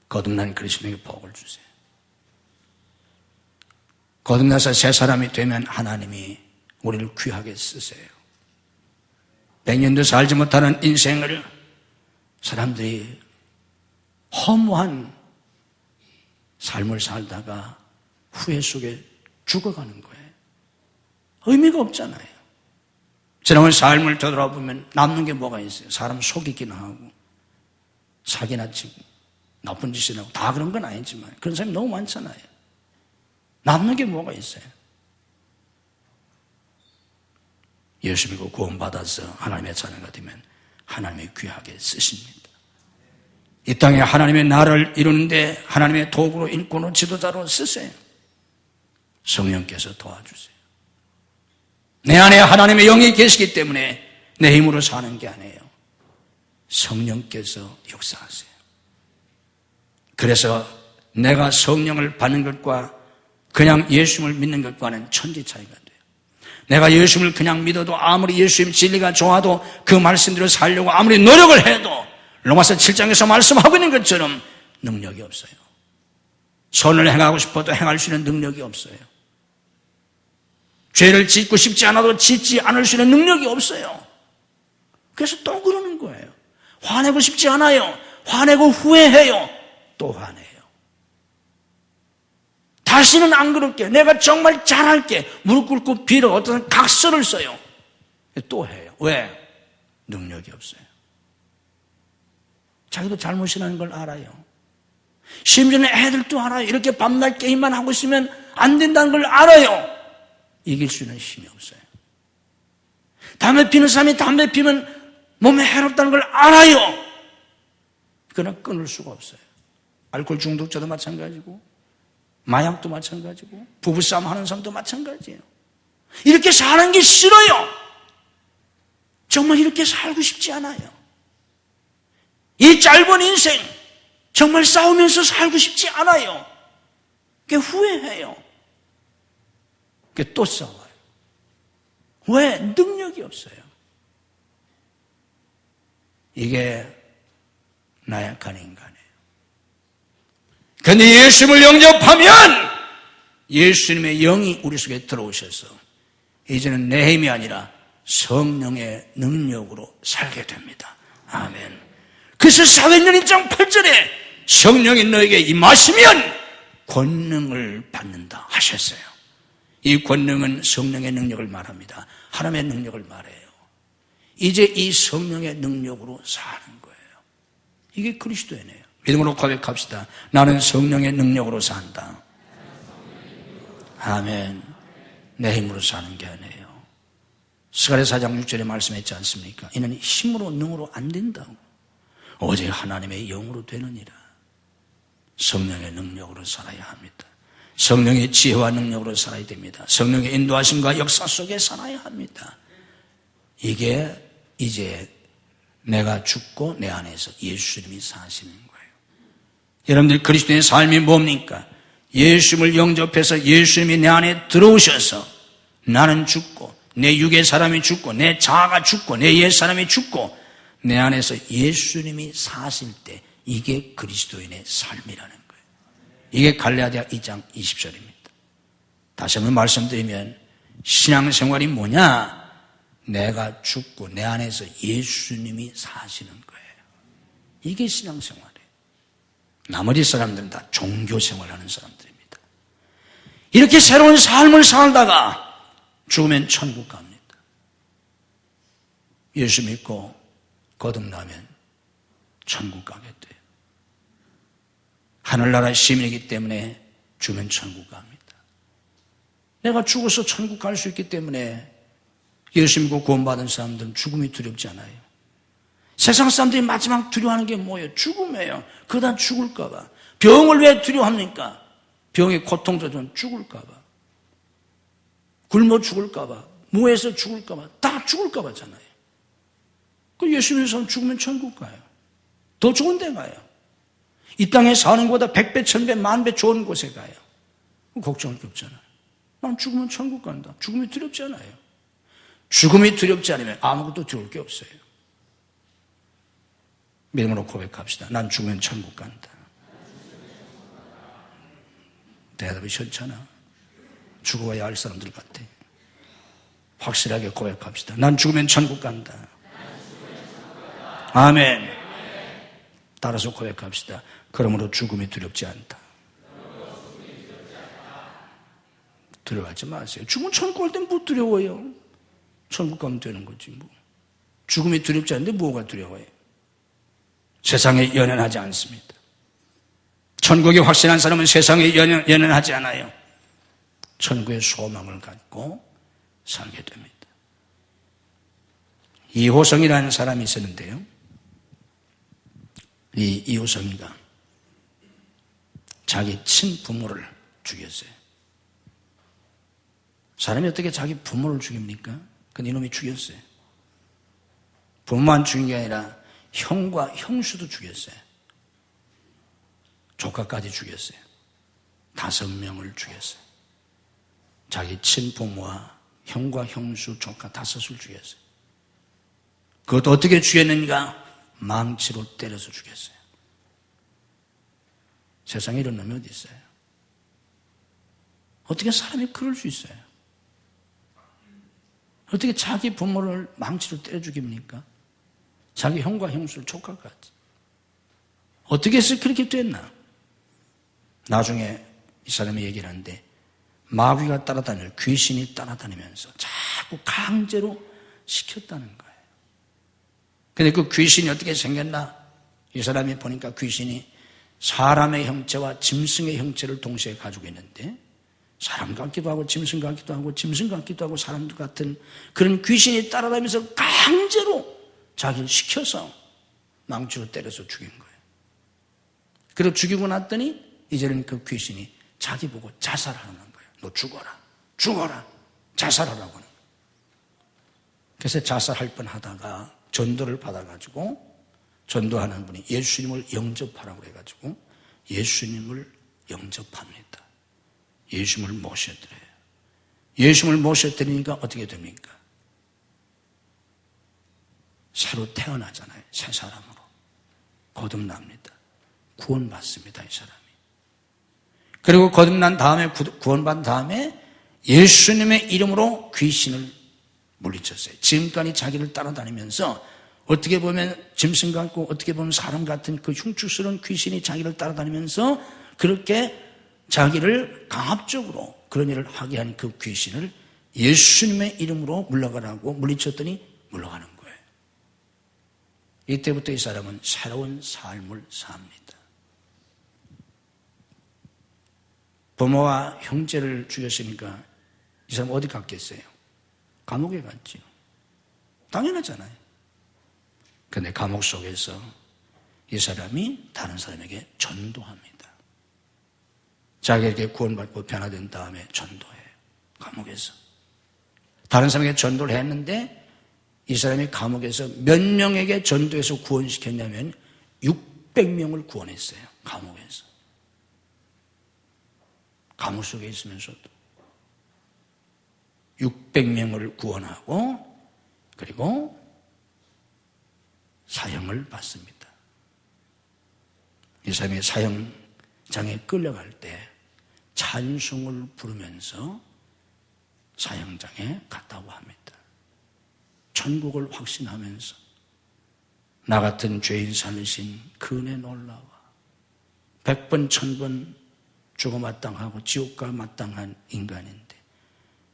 거듭난 그리스도에게 복을 주세요. 거듭나서 새 사람이 되면 하나님이 우리를 귀하게 쓰세요. 100년도 살지 못하는 인생을 사람들이 허무한 삶을 살다가 후회 속에 죽어가는 거예요. 의미가 없잖아요. 지나온 삶을 되돌아보면 남는 게 뭐가 있어요? 사람 속이기나 하고 사기나 치고 나쁜 짓이나 하고 다 그런 건 아니지만 그런 사람이 너무 많잖아요. 남는 게 뭐가 있어요? 예수 믿고 구원받아서 하나님의 자녀가 되면 하나님이 귀하게 쓰십니다. 이 땅에 하나님의 나라를 이루는데 하나님의 도구로 일꾼으로 지도자로 쓰세요. 성령께서 도와주세요. 내 안에 하나님의 영이 계시기 때문에 내 힘으로 사는 게 아니에요. 성령께서 역사하세요. 그래서 내가 성령을 받는 것과 그냥 예수님을 믿는 것과는 천지 차이가 돼요. 내가 예수님을 그냥 믿어도 아무리 예수님 진리가 좋아도 그 말씀대로 살려고 아무리 노력을 해도 로마서 7장에서 말씀하고 있는 것처럼 능력이 없어요. 선을 행하고 싶어도 행할 수 있는 능력이 없어요. 죄를 짓고 싶지 않아도 짓지 않을 수 있는 능력이 없어요. 그래서 또 그러는 거예요. 화내고 싶지 않아요. 화내고 후회해요. 또 화내요. 다시는 안 그럴게. 내가 정말 잘할게. 무릎 꿇고 빌어. 어떤 각서를 써요. 또 해요. 왜? 능력이 없어요. 자기도 잘못이라는 걸 알아요. 심지어는 애들도 알아요. 이렇게 밤낮 게임만 하고 있으면 안 된다는 걸 알아요. 이길 수 있는 힘이 없어요. 담배 피는 사람이 담배 피면 몸에 해롭다는 걸 알아요. 그러나 끊을 수가 없어요. 알코올 중독자도 마찬가지고 마약도 마찬가지고 부부싸움 하는 사람도 마찬가지예요. 이렇게 사는 게 싫어요. 정말 이렇게 살고 싶지 않아요. 이 짧은 인생 정말 싸우면서 살고 싶지 않아요. 그게 후회해요. 그게 또 싸워요. 왜? 능력이 없어요. 이게 나약한 인간이에요. 그런데 예수님을 영접하면 예수님의 영이 우리 속에 들어오셔서 이제는 내 힘이 아니라 성령의 능력으로 살게 됩니다. 아멘. 그래서 사도행전 1장 8절에 성령이 너에게 임하시면 권능을 받는다 하셨어요. 이 권능은 성령의 능력을 말합니다. 하나님의 능력을 말해요. 이제 이 성령의 능력으로 사는 거예요. 이게 그리스도인이에요. 믿음으로 고백합시다. 나는 성령의 능력으로 산다. 아멘. 내 힘으로 사는 게 아니에요. 스가랴 4장 6절에 말씀했지 않습니까? 이는 힘으로 능으로 안 된다고. 오직 하나님의 영으로 되느니라. 성령의 능력으로 살아야 합니다. 성령의 지혜와 능력으로 살아야 됩니다. 성령의 인도하심과 역사 속에 살아야 합니다. 이게 이제 내가 죽고 내 안에서 예수님이 사시는 거예요. 여러분들 그리스도의 삶이 뭡니까? 예수님을 영접해서 예수님이 내 안에 들어오셔서 나는 죽고 내 육의 사람이 죽고 내 자아가 죽고 내 옛사람이 죽고 내 안에서 예수님이 사실 때 이게 그리스도인의 삶이라는 거예요. 이게 갈라디아 2장 20절입니다. 다시 한번 말씀드리면 신앙생활이 뭐냐? 내가 죽고 내 안에서 예수님이 사시는 거예요. 이게 신앙생활이에요. 나머지 사람들은 다 종교생활하는 사람들입니다. 이렇게 새로운 삶을 살다가 죽으면 천국 갑니다. 예수 믿고 거듭나면 천국 가게 돼요. 하늘나라 시민이기 때문에 죽으면 천국 갑니다. 내가 죽어서 천국 갈 수 있기 때문에 예수 믿고 구원받은 사람들은 죽음이 두렵지 않아요. 세상 사람들이 마지막 두려워하는 게 뭐예요? 죽음이에요. 그러다 죽을까 봐. 병을 왜 두려워합니까? 병의 고통도 좀 죽을까 봐. 굶어 죽을까 봐. 무해서 죽을까 봐. 다 죽을까 봐잖아요. 그 예수 믿는 사람 죽으면 천국 가요. 더 좋은 데 가요. 이 땅에 사는 것보다 100배, 1000배, 10,000배 좋은 곳에 가요. 걱정할 게 없잖아요. 난 죽으면 천국 간다. 죽음이 두렵지 않아요. 죽음이 두렵지 않으면 아무것도 두려울 게 없어요. 믿음으로 고백합시다. 난 죽으면 천국 간다. 대답이 싫잖아. 죽어야 할 사람들 같아. 확실하게 고백합시다. 난 죽으면 천국 간다. 아멘. 따라서 고백합시다. 그러므로 죽음이 두렵지 않다. 두려워하지 마세요. 죽으면 천국 갈 땐 뭐 두려워요? 천국 가면 되는 거지 뭐. 죽음이 두렵지 않은데 뭐가 두려워요? 세상에 연연하지 않습니다. 천국이 확신한 사람은 세상에 연연하지 않아요. 천국의 소망을 갖고 살게 됩니다. 이호성이라는 사람이 있었는데요. 이 이호성이가 자기 친부모를 죽였어요. 사람이 어떻게 자기 부모를 죽입니까? 근데 이놈이 죽였어요. 부모만 죽인 게 아니라 형과 형수도 죽였어요. 조카까지 죽였어요. 5명을 죽였어요. 자기 친부모와 형과 형수, 조카 5을 죽였어요. 그것도 어떻게 죽였는가? 망치로 때려서 죽였어요. 세상에 이런 놈이 어디 있어요? 어떻게 사람이 그럴 수 있어요? 어떻게 자기 부모를 망치로 때려 죽입니까? 자기 형과 형수를 조카까지. 어떻게 해서 그렇게 됐나? 나중에 이 사람이 얘기를 하는데 마귀가 따라다니면서 귀신이 따라다니면서 자꾸 강제로 시켰다는 거예요. 근데 그 귀신이 어떻게 생겼나? 이 사람이 보니까 귀신이 사람의 형체와 짐승의 형체를 동시에 가지고 있는데 사람 같기도 하고 짐승 같기도 하고 짐승 같기도 하고 사람들 같은 그런 귀신이 따라다니면서 강제로 자기를 시켜서 망치로 때려서 죽인 거예요. 그리고 죽이고 났더니 이제는 그 귀신이 자기 보고 자살하는 거예요. 너 죽어라, 죽어라, 자살하라고 하는 거예요. 그래서 자살할 뻔하다가 전도를 받아가지고 전도하는 분이 예수님을 영접하라고 해가지고 예수님을 영접합니다. 예수님을 모셔드려요. 예수님을 모셔드리니까 어떻게 됩니까? 새로 태어나잖아요. 새 사람으로. 거듭납니다. 구원받습니다. 이 사람이. 그리고 거듭난 다음에, 구원받은 다음에 예수님의 이름으로 귀신을 물리쳤어요. 지금까지 자기를 따라다니면서 어떻게 보면 짐승 같고 어떻게 보면 사람 같은 그 흉측스러운 귀신이 자기를 따라다니면서 그렇게 자기를 강압적으로 그런 일을 하게 한 그 귀신을 예수님의 이름으로 물러가라고 물리쳤더니 물러가는 거예요. 이때부터 이 사람은 새로운 삶을 삽니다. 부모와 형제를 죽였으니까 이 사람 어디 갔겠어요? 감옥에 갔죠. 당연하잖아요. 그런데 감옥 속에서 이 사람이 다른 사람에게 전도합니다. 자기에게 구원받고 변화된 다음에 전도해요. 감옥에서. 다른 사람에게 전도를 했는데 이 사람이 감옥에서 몇 명에게 전도해서 구원시켰냐면 600명을 구원했어요. 감옥에서. 감옥 속에 있으면서도 600명을 구원하고 그리고 사형을 받습니다. 이 사람이 사형장에 끌려갈 때 찬송을 부르면서 사형장에 갔다고 합니다. 천국을 확신하면서 나 같은 죄인 살리신 그은혜 놀라워 100번 1000번 죽어 마땅하고 지옥가 마땅한 인간인데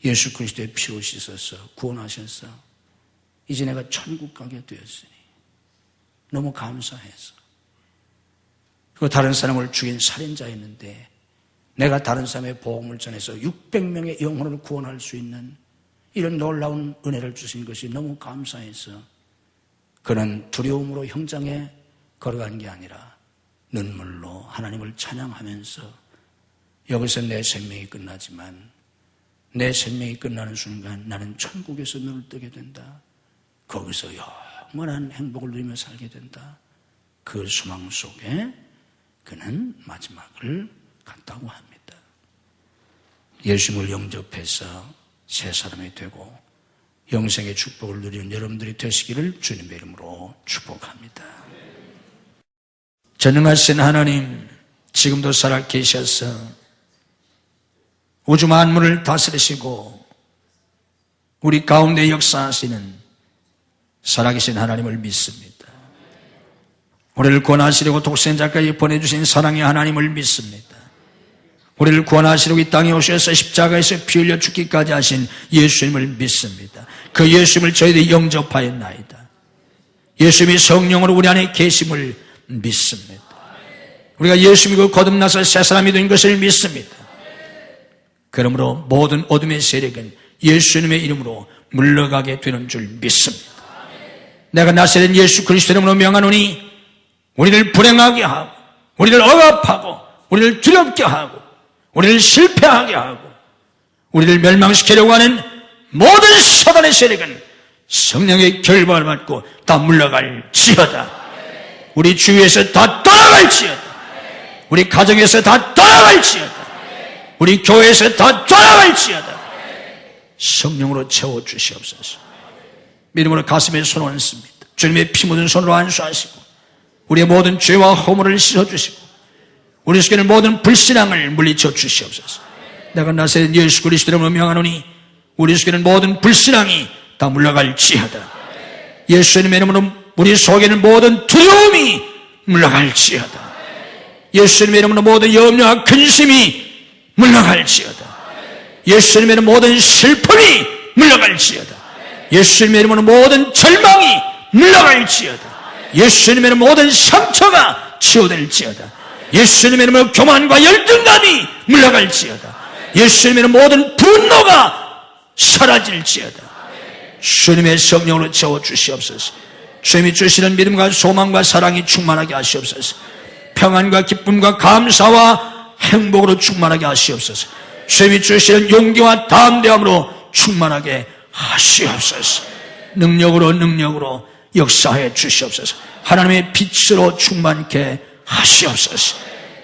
예수 그리스도의 피로 씻어서 구원하셔서 이제 내가 천국 가게 되었으니 너무 감사해서 그리고 다른 사람을 죽인 살인자였는데 내가 다른 사람의 복음을 전해서 600명의 영혼을 구원할 수 있는 이런 놀라운 은혜를 주신 것이 너무 감사해서 그는 두려움으로 형장에 걸어간 게 아니라 눈물로 하나님을 찬양하면서 여기서 내 생명이 끝나지만 내 생명이 끝나는 순간 나는 천국에서 눈을 뜨게 된다. 거기서 영원한 행복을 누리며 살게 된다. 그 소망 속에 그는 마지막을 갔다고 합니다. 예수님을 영접해서 새 사람이 되고 영생의 축복을 누리는 여러분들이 되시기를 주님의 이름으로 축복합니다. 전능하신 하나님, 지금도 살아 계셔서 우주 만물을 다스리시고 우리 가운데 역사하시는 살아계신 하나님을 믿습니다. 우리를 구원하시려고 독생자까지 보내주신 사랑의 하나님을 믿습니다. 우리를 구원하시려고 이 땅에 오셔서 십자가에서 피 흘려 죽기까지 하신 예수님을 믿습니다. 그 예수님을 저희들이 영접하였나이다. 예수님이 성령으로 우리 안에 계심을 믿습니다. 우리가 예수님이고 거듭나서 새 사람이 된 것을 믿습니다. 그러므로 모든 어둠의 세력은 예수님의 이름으로 물러가게 되는 줄 믿습니다. 내가 나사렛 예수 그리스도 이름으로 명하노니 우리를 불행하게 하고 우리를 억압하고 우리를 두렵게 하고 우리를 실패하게 하고 우리를 멸망시키려고 하는 모든 사단의 세력은 성령의 결박을 받고 다 물러갈지어다. 우리 주위에서 다 떠나갈지어다. 우리 가정에서 다 떠나갈지어다. 우리 교회에서 다 떠나갈지어다. 성령으로 채워주시옵소서. 믿음으로 가슴에 손 얹습니다. 주님의 피 묻은 손으로 안수하시고 우리의 모든 죄와 허물을 씻어주시고 우리 속에 있는 모든 불신앙을 물리쳐 주시옵소서. 내가 나사렛 예수 그리스도 이름으로 명하노니 우리 속에 있는 모든 불신앙이 다 물러갈지어다. 예수님의 이름으로 우리 속에 있는 모든 두려움이 물러갈지어다. 예수님의 이름으로 모든 염려와 근심이 물러갈지어다. 예수님의 이름으로 모든 슬픔이 물러갈지어다. 예수님의 이름으로 모든 절망이 물러갈지어다. 예수님의 이름으로 모든 상처가 치유될지어다. 예수님의 이름으로 교만과 열등감이 물러갈지어다. 예수님의 이름으로 모든 분노가 사라질지어다. 주님의 성령으로 채워주시옵소서. 주님이 주시는 믿음과 소망과 사랑이 충만하게 하시옵소서. 평안과 기쁨과 감사와 행복으로 충만하게 하시옵소서. 주님이 주시는 용기와 담대함으로 충만하게 하시옵소서. 능력으로 역사해 주시옵소서. 하나님의 빛으로 충만케 하시옵소서.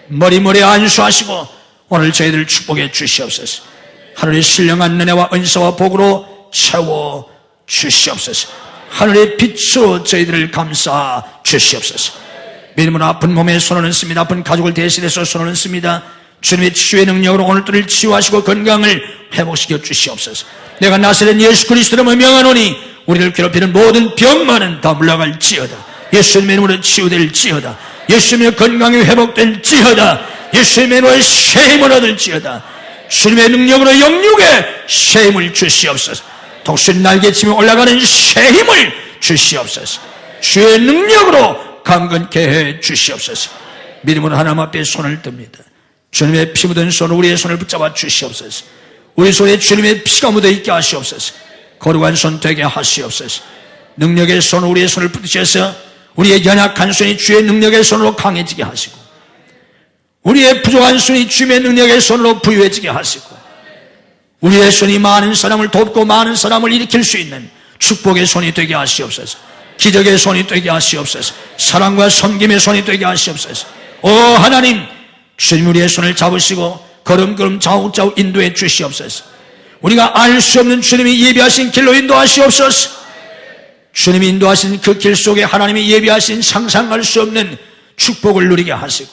머리머리 안수하시고 오늘 저희들 축복해 주시옵소서. 하늘의 신령한 은혜와 은사와 복으로 채워 주시옵소서. 하늘의 빛으로 저희들을 감싸 주시옵소서. 믿음으로 아픈 몸에 손을 얹습니다. 아픈 가족을 대신해서 손을 얹습니다. 주님의 치유의 능력으로 오늘들을 치유하시고 건강을 회복시켜 주시옵소서. 내가 나사렛 예수 그리스도로 명하노니 우리를 괴롭히는 모든 병만은 다 물러갈지어다. 예수님의 이름으로 치유될지어다. 예수님의 건강이 회복될지어다. 예수님의 이름으로 새 힘을 얻을지어다. 주님의 능력으로 영육에 새 힘을 주시옵소서. 독수리 날개치며 올라가는 새 힘을 주시옵소서. 주의 능력으로 강건케 해 주시옵소서. 믿음으로 하나님 앞에 손을 듭니다. 주님의 피 묻은 손으로 우리의 손을 붙잡아 주시옵소서. 우리 손에 주님의 피가 묻어있게 하시옵소서. 거룩한 손 되게 하시옵소서. 능력의 손으로 우리의 손을 붙이셔서 우리의 연약한 손이 주의 능력의 손으로 강해지게 하시고 우리의 부족한 손이 주님의 능력의 손으로 부유해지게 하시고 우리의 손이 많은 사람을 돕고 많은 사람을 일으킬 수 있는 축복의 손이 되게 하시옵소서. 기적의 손이 되게 하시옵소서. 사랑과 섬김의 손이 되게 하시옵소서. 오 하나님, 주님 우리의 손을 잡으시고 걸음걸음 좌우좌우 인도해 주시옵소서. 우리가 알 수 없는 주님이 예비하신 길로 인도하시옵소서. 주님이 인도하신 그 길 속에 하나님이 예비하신 상상할 수 없는 축복을 누리게 하시고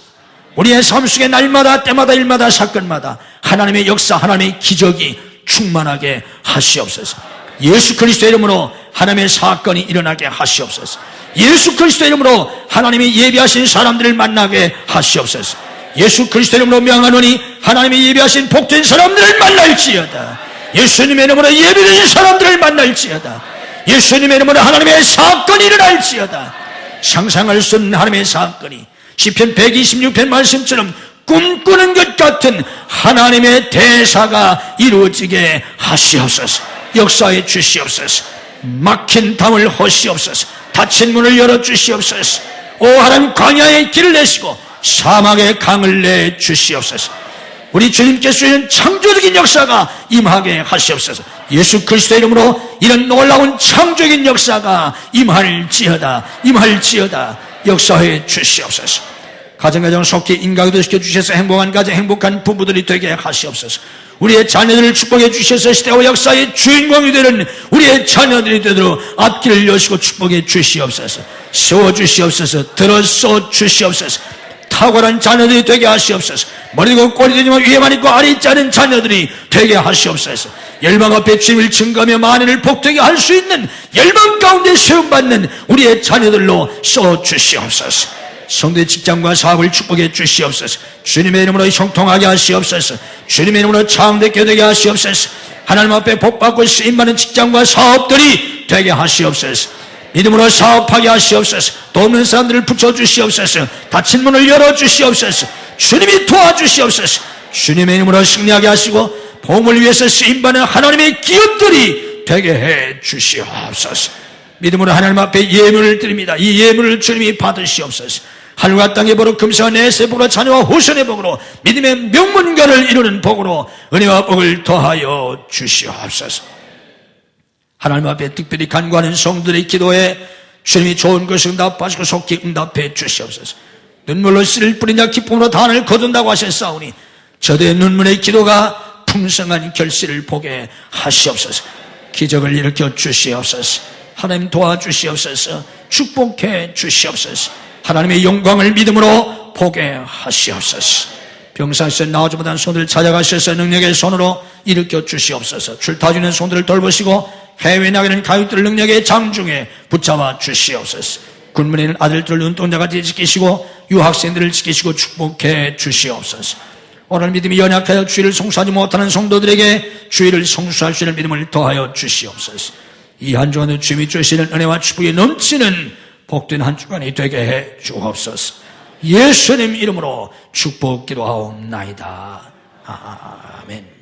우리의 삶 속에 날마다 때마다 일마다 사건마다 하나님의 역사, 하나님의 기적이 충만하게 하시옵소서. 예수 그리스도의 이름으로 하나님의 사건이 일어나게 하시옵소서. 예수 그리스도의 이름으로 하나님이 예비하신 사람들을 만나게 하시옵소서. 예수 그리스도의 이름으로 명하노니 하나님이 예비하신 복된 사람들을 만날지어다. 예수님의 이름으로 예비된 사람들을 만날지어다. 예수님의 이름으로 하나님의 사건이 일어날지어다. 상상할 수 없는 하나님의 사건이 시편 126편 말씀처럼 꿈꾸는 것 같은 하나님의 대사가 이루어지게 하시옵소서. 역사해 주시옵소서. 막힌 담을 허시옵소서. 닫힌 문을 열어주시옵소서. 오 하나님, 광야에 길을 내시고 사막에 강을 내주시옵소서. 우리 주님께서 이런 창조적인 역사가 임하게 하시옵소서. 예수 그리스도의 이름으로 이런 놀라운 창조적인 역사가 임할지어다. 역사해 주시옵소서. 가정 속히 인가기도 시켜주셔서 행복한 가정, 행복한 부부들이 되게 하시옵소서. 우리의 자녀들을 축복해 주셔서 시대와 역사의 주인공이 되는 우리의 자녀들이 되도록 앞길을 여시고 축복해 주시옵소서. 세워주시옵소서. 들어서 주시옵소서. 탁월한 자녀들이 되게 하시옵소서. 머리도 꼬리 되지만 위에만 있고 아래 있지 않은 자녀들이 되게 하시옵소서. 열방 앞에 주님을 증거하며 만인을 복되게 할 수 있는 열방 가운데 세움받는 우리의 자녀들로 써주시옵소서. 성도의 직장과 사업을 축복해 주시옵소서. 주님의 이름으로 형통하게 하시옵소서. 주님의 이름으로 창대케 되게 하시옵소서. 하나님 앞에 복받고 쓰임받는 직장과 사업들이 되게 하시옵소서. 믿음으로 사업하게 하시옵소서. 돕는 사람들을 붙여주시옵소서. 닫힌 문을 열어주시옵소서. 주님이 도와주시옵소서. 주님의 이름으로 승리하게 하시고 복음을 위해서 쓰임받는 하나님의 기업들이 되게 해 주시옵소서. 믿음으로 하나님 앞에 예물을 드립니다. 이 예물을 주님이 받으시옵소서. 하늘과 땅의 복으로 금세와 내세 복으로 자녀와 후손의 복으로 믿음의 명문가를 이루는 복으로 은혜와 복을 더하여 주시옵소서. 하나님 앞에 특별히 간구하는 성도들의 기도에 주님이 좋은 것을 응답하시고 속히 응답해 주시옵소서. 눈물로 씨를 뿌리냐 기쁨으로 단을 거둔다고 하셨사오니 저들의 눈물의 기도가 풍성한 결실을 보게 하시옵소서. 기적을 일으켜 주시옵소서. 하나님 도와주시옵소서. 축복해 주시옵소서. 하나님의 영광을 믿음으로 보게 하시옵소서. 병상에서 나오지 못한 손들을 찾아가셔서 능력의 손으로 일으켜 주시옵소서. 출타주는 손들을 돌보시고 해외 나가는 가족들 능력의 장중에 붙잡아 주시옵소서. 군문에 있는 아들들 눈동자같이 지키시고 유학생들을 지키시고 축복해 주시옵소서. 오늘 믿음이 연약하여 주의를 성수하지 못하는 성도들에게 주의를 성수할 수 있는 믿음을 더하여 주시옵소서. 이 한 주간도 주님이 주시는 은혜와 축복이 넘치는 복된 한 주간이 되게 해 주옵소서. 예수님 이름으로 축복 기도하옵나이다. 아멘.